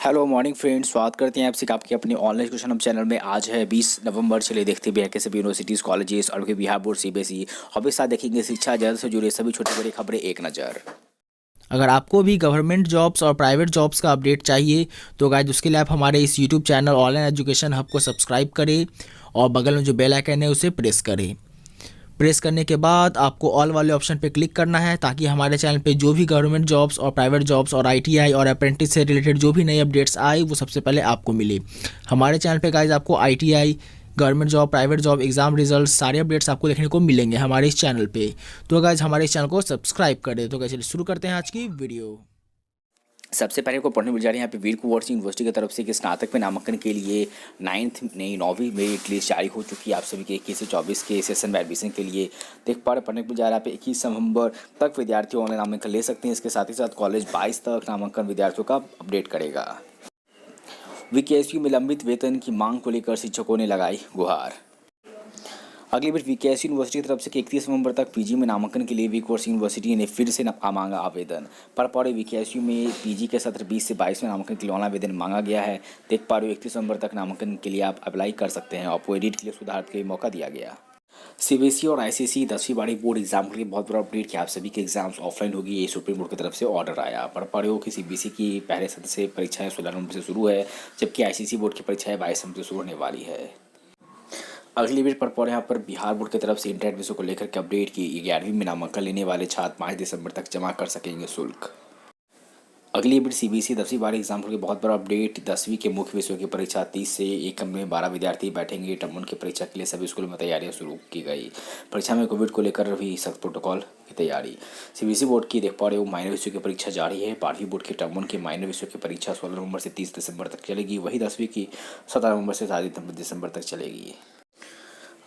Hello morning friends, स्वागत करते हैं आपसे आपके अपने ऑनलाइन एजुकेशन हम चैनल में। आज है 20 नवंबर। चलिए देखते भी है कैसे भी यूनिवर्सिटीज़, कॉलेजेस और बिहार बोर्ड सीबीएसई हमारे साथ देखेंगे शिक्षा जल्द से जुड़े सभी छोटी बड़ी खबरें एक नज़र। अगर आपको भी गवर्नमेंट जॉब्स और प्राइवेट जॉब्स का अपडेट चाहिए तो गाइज उसके लिए आप हमारे इस YouTube channel online education hub को सब्सक्राइब करें और बगल में जो बेल आइकन है उसे प्रेस करें। प्रेस करने के बाद आपको ऑल वाले ऑप्शन पे क्लिक करना है ताकि हमारे चैनल पे जो भी गवर्नमेंट जॉब्स और प्राइवेट जॉब्स और आईटीआई और अप्रेंटिस से रिलेटेड जो भी नए अपडेट्स आए वो सबसे पहले आपको मिले। हमारे चैनल पे गाइज आपको ITI, government job, private job, exam result सारे अपडेट्स आपको देखने को मिलेंगे हमारे इस चैनल पे। तो गाइज हमारे इस चैनल को सब्सक्राइब कर दे। तो गाइज चलिए शुरू करते हैं आज की वीडियो। सबसे पहले को पढ़ने मिल जा रही है यहाँ पे वीर कुंवर सिंह यूनिवर्सिटी की तरफ से कि स्नातक में नामांकन के लिए 9वीं मेरिट लिस्ट जारी हो चुकी है। आप सभी के 21 से 24 के सेशन में एडमिशन के लिए देख पा रहे पढ़ने को मिल जा रहा है। यहाँ पे 21 नवंबर तक विद्यार्थी ऑनलाइन नामांकन ले सकते हैं। इसके साथ ही साथ कॉलेज 22 तक नामांकन विद्यार्थियों का अपडेट करेगा। वीकेएसयू में लंबित वेतन की मांग को लेकर शिक्षकों ने लगाई गुहार। अगली बार वीकेएसयू यूनिवर्सिटी की तरफ से 31 नवंबर तक पीजी में नामांकन के लिए वीकवर्स यूनिवर्सिटी ने फिर से मांगा आवेदन। पढ़ पा रहे वीकेएसयू में पीजी के सत्र 20 से 22 में नामांकन के लिए ऑनलाइन आवेदन मांगा गया है। देख पा रहे हो 31 नवंबर तक नामांकन के लिए आप अप्लाई कर सकते हैं। आपको एडिट के लिए सुधार के मौका दिया गया। सीबीएसई और आईसीएसई 10वीं बारहवीं बोर्ड एग्जाम के लिए बहुत बड़ा अपडेट कि आप सभी के एग्जाम्स ऑफलाइन होगी। ये सुप्रीम कोर्ट की तरफ से ऑर्डर आया। पढ़ पा रहे हो कि सीबीएसई की पहले सत्र से परीक्षाएं 16 नवंबर से शुरू है, जबकि आईसीएसई बोर्ड की परीक्षाएं 22 नवंबर से शुरू होने वाली है। अगली बीट पढ़ पा यहाँ पर बिहार बोर्ड की तरफ से इंटर एडमिशन को लेकर के अपडेट की 11वीं में नामांकन लेने वाले छात्र 5 दिसंबर तक जमा कर सकेंगे शुल्क। अगली बीट सीबीएसई 10वीं बारहवीं एग्जाम के बहुत बड़ा अपडेट। 10वीं के मुख्य विषयों की परीक्षा 30 से एक कमरे में 12 विद्यार्थी बैठेंगे। टर्म 1 की परीक्षा के लिए सभी स्कूलों में तैयारियां शुरू की गई। परीक्षा में कोविड को लेकर भी सख्त प्रोटोकॉल की तैयारी। सीबीएसई बोर्ड की देख पा रहे हो माइनर विषयों की परीक्षा जारी है। 12वीं बोर्ड के टर्म 1 के माइनर विषयों की परीक्षा 16 नवंबर से 30 दिसंबर तक चलेगी। वही 10वीं की 17 नवंबर से 7 दिसंबर तक चलेगी।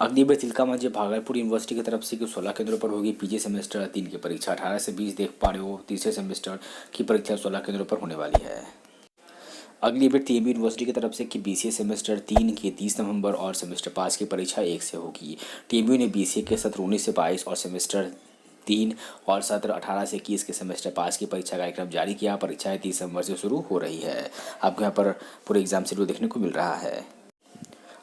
अगली बार तिलका मंझे भागलपुर यूनिवर्सिटी की तरफ से 16 केंद्रों पर होगी पीजी सेमेस्टर 3 की परीक्षा। 18 से 20 देख पा रहे हो तीसरे सेमेस्टर की परीक्षा 16 केंद्रों पर होने वाली है। अगली बार टीएमबी यूनिवर्सिटी की तरफ से कि बीसीए सेमेस्टर 3 की 30 नवंबर और सेमेस्टर 5 की परीक्षा 1 से होगी। टीएमबी ने बीसीए के सत्र 19 से 22 और सेमेस्टर 3 और सत्र 18 से 21 के सेमेस्टर 5 की परीक्षा कार्यक्रम जारी किया। परीक्षाएं 30 नवंबर से शुरू हो रही है। आपको यहाँ पर पूरे एग्जाम शेड्यूल देखने को मिल रहा है।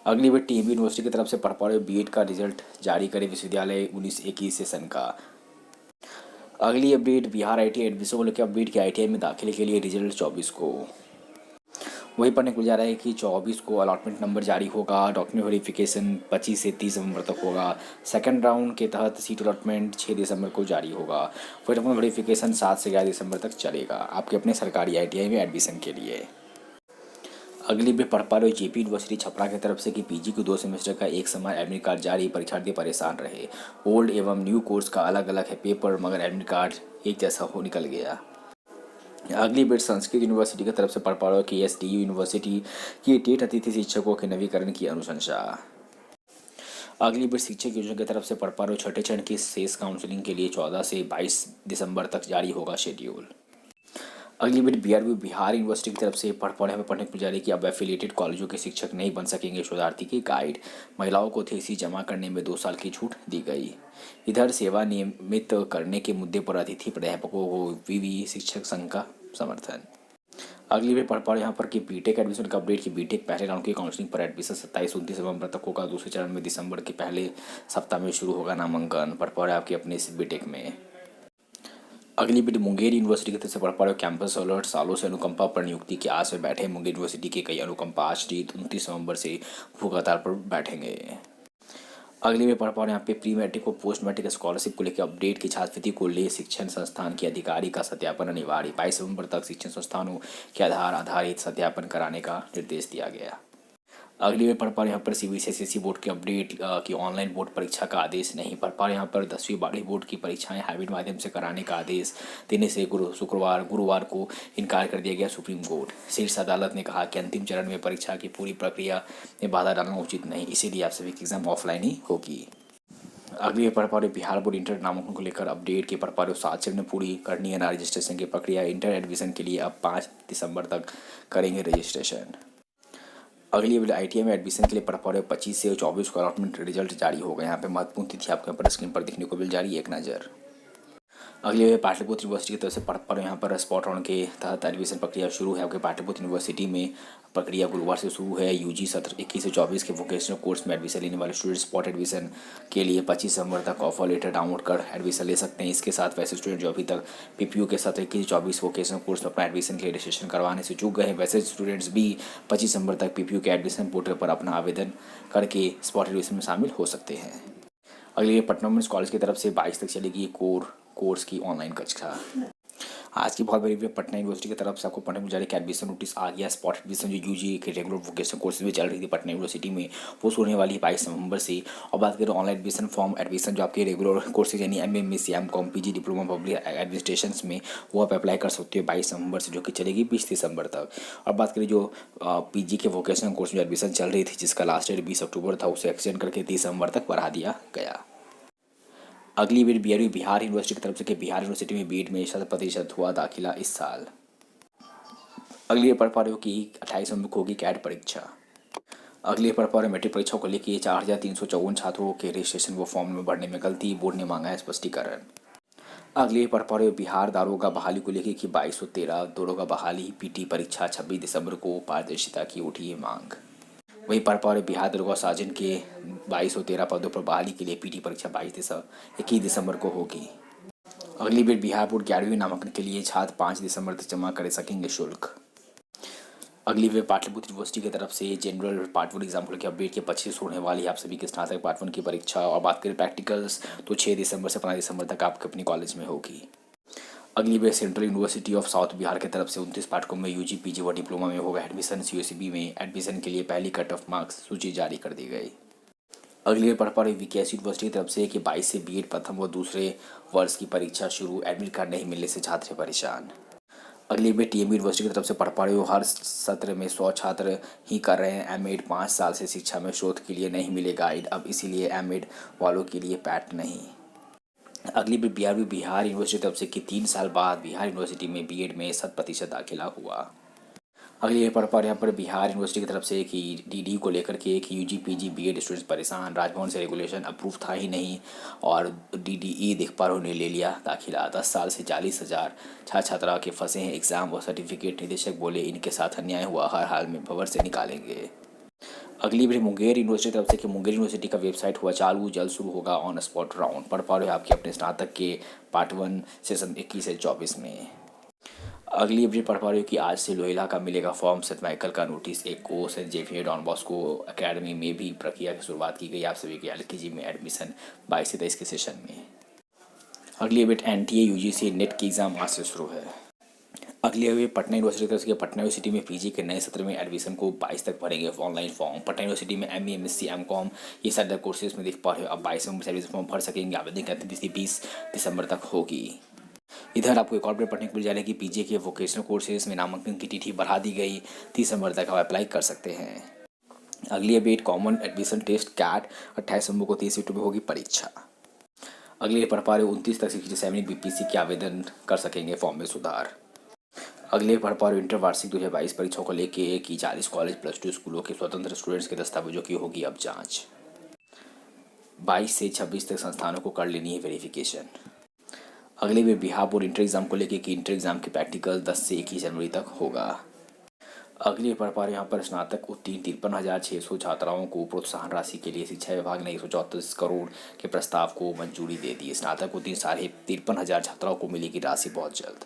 अगली बार टीएमबी यूनिवर्सिटी की तरफ से पढ़ पा रहे बीएड का रिजल्ट जारी करे विश्वविद्यालय 19-21 सेशन का। अगली अपडेट बिहार आईटीआई एडमिशन को लेकर अपडेट की आईटीआई में दाखिले के लिए रिजल्ट 24 को। वही पढ़ने को जा रहा है कि 24 को अलॉटमेंट नंबर जारी होगा। डॉक्यूमेंट वेरिफिकेशन 25 से 30 नवंबर तक होगा। सेकंड राउंड के तहत सीट अलॉटमेंट 6 दिसंबर को जारी होगा। वही डॉक्यूमेंट वेरिफिकेशन 7 से 11 दिसंबर तक चलेगा आपके अपने सरकारी आईटीआई में एडमिशन के लिए। अगली भी पढ़ पा रहे हो जेपी यूनिवर्सिटी छपरा की तरफ से कि पीजी के 2 सेमेस्टर का एक समान एडमिट कार्ड जारी। परीक्षार्थी परेशान रहे। ओल्ड एवं न्यू कोर्स का अलग अलग है पेपर, मगर एडमिट कार्ड एक जैसा हो निकल गया। अगली बिट संस्कृत यूनिवर्सिटी की तरफ से पढ़ पा रहे हो कि एसटीयू यूनिवर्सिटी की टेट अतिथि शिक्षकों के नवीकरण की अनुशंसा। अगली बिट शिक्षक योजना की तरफ से पढ़ पा रहे हो छठे चरण की शेष काउंसलिंग के लिए 14 से 22 दिसंबर तक जारी होगा शेड्यूल। अगली बार बीआरबी बिहार यूनिवर्सिटी की तरफ से पढ़ने को जा रही कि अब एफिलिएटेड कॉलेजों के शिक्षक नहीं बन सकेंगे शोधार्थी की गाइड। महिलाओं को थीसिस जमा करने में 2 साल की छूट दी गई। इधर सेवा नियमित करने के मुद्दे पर अतिथि प्राध्यापकों को विवि शिक्षक संघ का समर्थन। अगली बार पढ़ पा यहाँ पर कि बीटेक एडमिशन का अपडेट की बीटेक पहले राउंड की काउंसलिंग पर एडमिशन 27-29 नवंबर तक होगा। दूसरे चरण में दिसंबर के पहले सप्ताह में शुरू होगा नामांकन। पढ़ पा आपके अपने इस बीटेक में। अगली बीट मुंगेर यूनिवर्सिटी की तरफ से पढ़ पा रहे हो कैंपस अलर्ट। सालों से अनुकंपा पर नियुक्ति की आस में बैठे मुंगेर यूनिवर्सिटी के कई अनुकंपा आज 29 नवंबर से भूख हड़ताल पर बैठेंगे। अगली में पढ़ पा रहे हैं यहाँ पे प्री मैट्रिक और पोस्ट मैट्रिक स्कॉलरशिप को लेकर अपडेट की छात्रवृत्ति को ले शिक्षण संस्थान के अधिकारी का सत्यापन अनिवार्य। 22 नवंबर तक शिक्षण संस्थानों के आधारित सत्यापन कराने का निर्देश दिया गया। अगली में पढ़ पा रहे यहाँ पर सीबीएसई बोर्ड के अपडेट की ऑनलाइन बोर्ड परीक्षा का आदेश नहीं। पढ़ पा रहे यहाँ पर 10वीं 12वीं बोर्ड की परीक्षाएं हाइब्रिड माध्यम से कराने का आदेश देने से गुरुवार को इनकार कर दिया गया सुप्रीम कोर्ट। शीर्ष अदालत ने कहा कि अंतिम चरण में परीक्षा की पूरी प्रक्रिया में बाधा डालना उचित नहीं, इसीलिए आप सभी की एग्जाम ऑफलाइन ही होगी। अगली पढ़ पा रहे बिहार बोर्ड इंटर नामांकन को लेकर अपडेट की पढ़ पा रहे 7 चरण में पूरी करनी है ना रजिस्ट्रेशन की प्रक्रिया। इंटर एडमिशन के लिए अब 5 दिसंबर तक करेंगे रजिस्ट्रेशन। अगली आईटीआई में एडमिशन के लिए पढ़ पा रहे 25 से 24 को अलॉटमेंट रिजल्ट जारी होगा। यहाँ पे महत्वपूर्ण तिथि आपको यहाँ पर स्क्रीन पर देखने को मिल जा रही है, एक नज़र। अगले पाटलिपुत्र यूनिवर्सिटी की तरफ से पर यहाँ पर स्पॉट राउंड के तहत एडमिशन प्रक्रिया शुरू है। आपके पाटलिपुत्र यूनिवर्सिटी में प्रक्रिया गुरुवार से शुरू है। यूजी सत्र 21 से 24 के वोकेशनल कोर्स में एडमिशन लेने वाले स्टूडेंट स्पॉट एडमिशन के लिए 25 सितंबर तक ऑफर लेटर डाउनलोड कर एडमिशन ले सकते हैं। इसके साथ वैसे स्टूडेंट जो अभी तक पीपीयू के सत्र 21 से 24 वोकेशनल कोर्स में अपना एडमिशन के लिए रजिस्ट्रेशन करवाने से चूक गए हैं, वैसे स्टूडेंट्स भी 25 सितंबर तक पीपीयू के एडमिशन पोर्टल पर अपना आवेदन करके स्पॉट एडमिशन में शामिल हो सकते हैं। अगले पटना वुमेंस कॉलेज की तरफ से 22 तक चलेगी कोर्स की ऑनलाइन कक्षा। आज की बहुत बड़ी वीडियो पटना यूनिवर्सिटी की तरफ से आपको पढ़ने में जा रही एडमिशन नोटिस आ गया। स्पॉट एडमिशन जो यूजी के रेगुलर वोकेशनल कोर्सेज में चल रही थी पटना यूनिवर्सिटी में, वो शुरू होने वाली है 22 नवंबर से। और बात करें ऑनलाइन एडमिशन फॉर्म एडमिशन जो आपके रेगुलर कोर्सेज यानी MMSc, MCom, PG, diploma public administration में वो आप अप्लाई कर सकते हो 22 नवंबर से, जो कि चलेगी 20 दिसंबर तक। और बात करें जो पीजी के वोकेशनल कोर्स में एडमिशन चल रही थी जिसका लास्ट डेट 20 अक्टूबर था, उसे एक्सटेंड करके 30 नवंबर तक बढ़ा दिया गया। अगली बीट बीआरयू बिहार यूनिवर्सिटी की तरफ से बिहार यूनिवर्सिटी में बीएड में 100% हुआ दाखिला इस साल। अगली पढ़ पा रहे हो कि 28 नवंबर को होगी कैट परीक्षा। अगली पढ़ पा रहे मैट्रिक परीक्षा को लेकर 4354 छात्रों के रजिस्ट्रेशन व फॉर्म में भरने में गलती, बोर्ड ने मांगा है स्पष्टीकरण। अगली पढ़ पा रहे हो बिहार दारोगा बहाली को लेकर कि 2213 दारोगा बहाली पीटी परीक्षा 26 दिसंबर को पारदर्शिता की उठी है मांग। वहीं पढ़ पा रहे बिहार दारोगा सार्जन के 2213 पदों पर बहाली के लिए पीटी परीक्षा 21 दिसंबर को होगी। अगली बीट बिहार बोर्ड 11वीं नामांकन के लिए छात्र 5 दिसंबर तक जमा कर सकेंगे शुल्क। अगली वे पाटलिपुत्र यूनिवर्सिटी की तरफ से जनरल पार्ट 1 एग्जाम को लेकर अपडेट के 25 होने वाली है आप सभी के स्नातक पार्ट 1 की परीक्षा। और बात करें प्रैक्टिकल्स तो 6 दिसंबर से 15 दिसंबर तक आपके अपनी कॉलेज में होगी। अगली बार Central University of South Bihar की तरफ से 29 पाठ्यक्रम में यूजी पीजी व डिप्लोमा में होगा एडमिशन। सीयूसीबी में एडमिशन के लिए पहली कट ऑफ मार्क्स सूची जारी कर दी गई। अगली बार पढ़ पा रही वीकेएस यूनिवर्सिटी की तरफ से कि 22 से बीएड प्रथम व दूसरे वर्ष की परीक्षा शुरू, एडमिट कार्ड नहीं मिलने से छात्र परेशान। अगली बार टीएम यूनिवर्सिटी की तरफ से पढ़ पा रहे हो हर सत्र में 100 छात्र ही कर रहे हैं एमएड, 5 साल से शिक्षा में शोध के लिए नहीं मिले गाइड, अब इसीलिए एमएड वालों के लिए पैट नहीं। अगली बिहार यूनिवर्सिटी की तरफ से कि 3 साल बाद बिहार यूनिवर्सिटी में बीएड में 100% दाखिला हुआ। अगली ये पढ़ पा यहाँ पर बिहार यूनिवर्सिटी की तरफ से कि डीडी को लेकर के कि यूजी पीजी बीएड स्टूडेंट्स परेशान, राजभवन से रेगुलेशन अप्रूव था ही नहीं और डीडीई देख पा रहे ने ले लिया दाखिला। 10 साल से 40,000 छात्र के फंसे हैं एग्जाम व सर्टिफिकेट, निदेशक बोले इनके साथ अन्याय हुआ, हर हाल में भवर से निकालेंगे। अगली बार मुंगेर यूनिवर्सिटी की तरफ से कि मुंगेर यूनिवर्सिटी का वेबसाइट हुआ चालू, जल्द शुरू होगा ऑन स्पॉट राउंड। पढ़ पा रहे हो आपके अपने स्नातक के पार्ट 1 सेशन 21 से 24 में। अगली अपडेट पढ़ पा रहे हो कि आज से लोहिला का मिलेगा फॉर्म, सेंट माइकल का नोटिस, एक को Saint Xavier Don Bosco academy में भी प्रक्रिया की शुरुआत की गई। आप सभी के एलकेजी में एडमिशन 22 से 23 के सेशन में। अगली अपडेट एनटीए यूजीसी नेट की एग्जाम आज से शुरू है। अगली अभी पटना यूनिवर्सिटी की तरफ से पटना यूनिवर्सिटी में पीजी के नए सत्र में एडमिशन को 22 तक भरेंगे ऑनलाइन फॉर्म। पटना यूनिवर्सिटी में एमए, एमएससी, एमकॉम ये सारे कोर्सेज में देख पा रहे हो अब 22 नवंबर से एडमिशन फॉर्म भर सकेंगे। आवेदन की अंतिम तिथि 20 दिसंबर तक होगी। इधर आपको एक और अपडेट पढ़ने को मिल जाएगी कि पीजी के वोकेशनल कोर्सेज में नामांकन की तिथि बढ़ा दी गई, 30 दिसंबर तक आप अप्लाई कर सकते हैं। अगली update common admission test CAT 28 नवंबर को 30 यूट्यूब में होगी परीक्षा। अगली पढ़ पा रहे 29 तक 67 बीपीसी के आवेदन कर सकेंगे फॉर्म में सुधार। अगले पढ़ पा रहे इंटर वार्षिक 2022 परीक्षाओं को लेके कि 40 कॉलेज +2 स्कूलों के स्वतंत्र स्टूडेंट्स के दस्तावेजों की होगी अब जांच। 22 से 26 तक संस्थानों को कर लेनी है वेरिफिकेशन। अगले में बिहार बोर्ड इंटर एग्जाम को लेके कि इंटर एग्जाम के प्रैक्टिकल 10 से 21 जनवरी तक होगा। अगली पढ़ पा रहे यहाँ पर स्नातक उत्तीर्ण 53,600 छात्राओं को प्रोत्साहन राशि के लिए शिक्षा विभाग ने 134 करोड़ के प्रस्ताव को मंजूरी दे दी। स्नातक उत्तीर्ण 53,500 छात्राओं को मिलेगी राशि बहुत जल्द।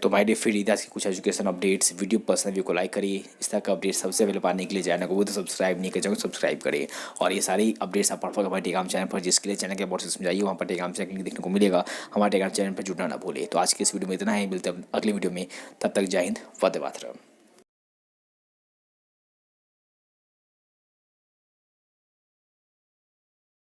तो माय डियर फ्रेंड, आज की कुछ एजुकेशन अपडेट्स वीडियो पसंद वीडियो को लाइक करिए। इस तरह का अपडेट सबसे पहले पाने के लिए चैनल को तो सब्सक्राइब नहीं करें, सब्सक्राइब करें। और ये सारी अपडेट्स आप पढ़ हमारे टेलीग्राम चैनल पर, जिसके लिए चैनल के बहुत समझाइए, वहाँ पर टेलीग्राम चैनल लिंक देखने को मिलेगा। हमारे टेलीग्राम चैनल पर जुड़ना ना भूले। तो आज की इस वीडियो में इतना ही, मिलते हैं अगली वीडियो में, तब तक जय हिंद, वंदे मातरम।